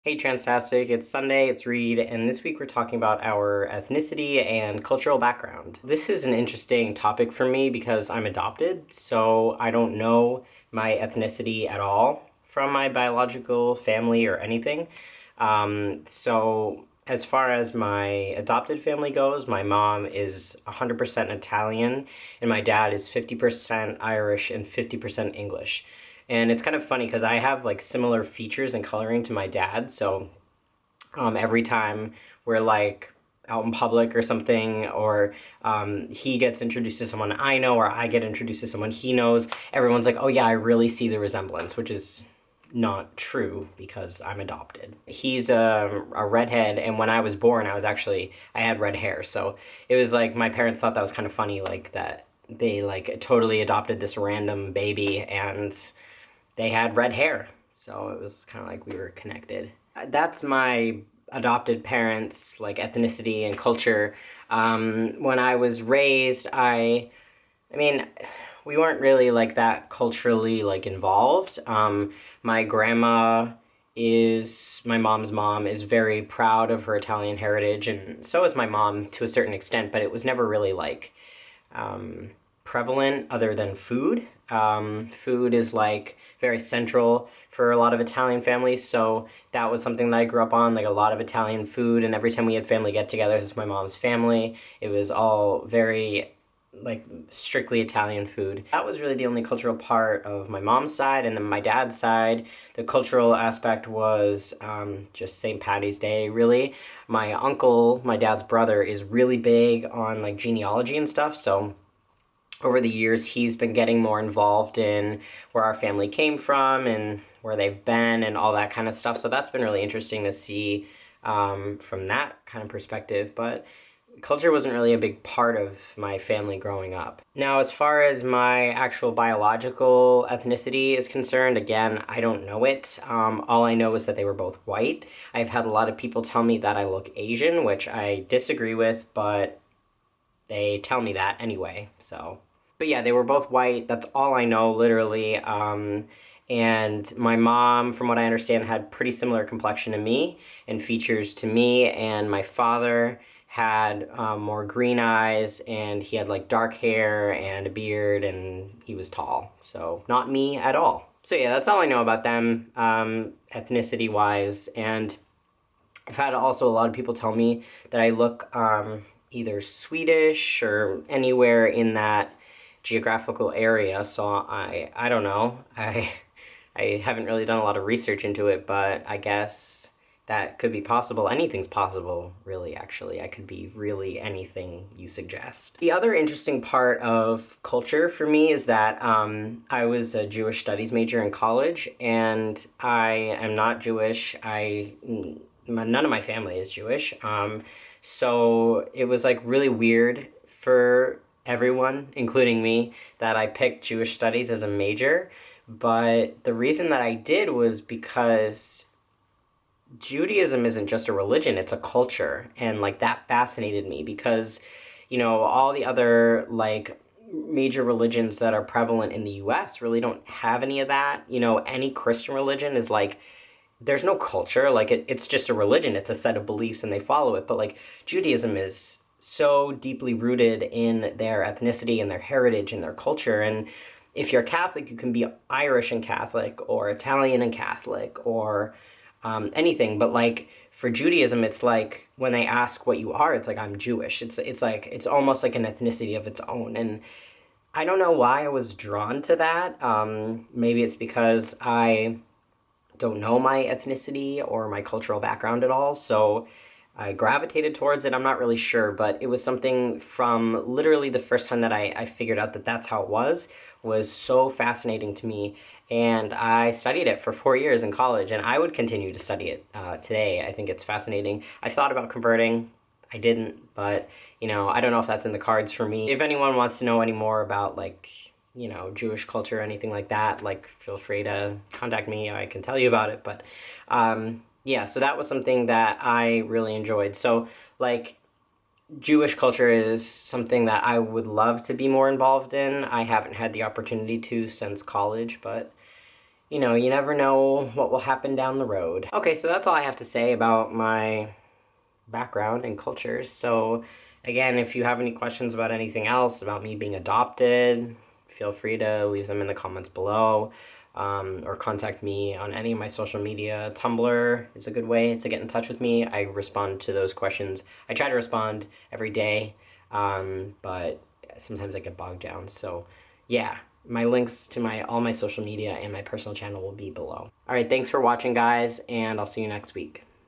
Hey Transtastic, it's Sunday, it's Reed, and this week we're talking about our ethnicity and cultural background. This is an interesting topic for me because I'm adopted, so I don't know my ethnicity at all from my biological family or anything. So as far as my adopted family goes, my mom is 100% Italian, and my dad is 50% Irish and 50% English. And it's kind of funny because I have like similar features and coloring to my dad. So every time we're like out in public or something, or he gets introduced to someone I know, or I get introduced to someone he knows, everyone's like, oh yeah, I really see the resemblance, which is not true because I'm adopted. He's a redhead, and when I was born, I had red hair. So it was like my parents thought that was kind of funny, like that they like totally adopted this random baby and they had red hair. So it was kind of like we were connected. That's my adopted parents, like ethnicity and culture. When I was raised, I mean, we weren't really like that culturally like involved. My grandma my mom's mom is very proud of her Italian heritage, and so is my mom to a certain extent, but it was never really like um, prevalent other than food. Food is like very central for a lot of Italian families, so that was something that I grew up on, like a lot of Italian food. And every time we had family get-togethers with my mom's family, it was all very like strictly Italian food. That was really the only cultural part of my mom's side, and then my dad's side, the cultural aspect was just St. Patty's Day. Really, my uncle, my dad's brother, is really big on like genealogy and stuff, so over the years, he's been getting more involved in where our family came from and where they've been and all that kind of stuff. So that's been really interesting to see from that kind of perspective. But culture wasn't really a big part of my family growing up. Now, as far as my actual biological ethnicity is concerned, again, I don't know it. All I know is that they were both white. I've had a lot of people tell me that I look Asian, which I disagree with, but they tell me that anyway, so. But yeah, they were both white. That's all I know, literally. And my mom, from what I understand, had pretty similar complexion to me and features to me. And my father had more green eyes, and he had like dark hair and a beard, and he was tall. So not me at all. So yeah, that's all I know about them, ethnicity wise. And I've had also a lot of people tell me that I look either Swedish or anywhere in that geographical area. So I don't know. I haven't really done a lot of research into it, but I guess that could be possible. Anything's possible, really, actually. I could be really anything you suggest. The other interesting part of culture for me is that I was a Jewish studies major in college, and I am not Jewish. None of my family is Jewish. So it was like really weird for everyone, including me, that I picked Jewish studies as a major. But the reason that I did was because Judaism isn't just a religion, it's a culture. And like that fascinated me because, all the other like major religions that are prevalent in the US really don't have any of that. Any Christian religion is like there's no culture. Like it's just a religion. It's a set of beliefs and they follow it. But like Judaism is so deeply rooted in their ethnicity and their heritage and their culture. And if you're Catholic, you can be Irish and Catholic or Italian and Catholic or anything. But like for Judaism, it's like when they ask what you are, it's like I'm Jewish. It's like it's almost like an ethnicity of its own. And I don't know why I was drawn to that. Maybe it's because I don't know my ethnicity or my cultural background at all, so I gravitated towards it. I'm not really sure, but it was something from literally the first time that I figured out that that's how it was so fascinating to me. And I studied it for 4 years in college, and I would continue to study it today. I think it's fascinating. I thought about converting. I didn't, but I don't know if that's in the cards for me. If anyone wants to know any more about like Jewish culture or anything like that, like feel free to contact me. I can tell you about it. But yeah, so that was something that I really enjoyed. So like Jewish culture is something that I would love to be more involved in. I haven't had the opportunity to since college, but you never know what will happen down the road. Okay, so that's all I have to say about my background and culture. So, again, if you have any questions about anything else, about me being adopted, feel free to leave them in the comments below. Or contact me on any of my social media. Tumblr is a good way to get in touch with me. I respond to those questions. I try to respond every day, but sometimes I get bogged down. So, yeah, my links to all my social media and my personal channel will be below. All right, thanks for watching, guys, and I'll see you next week.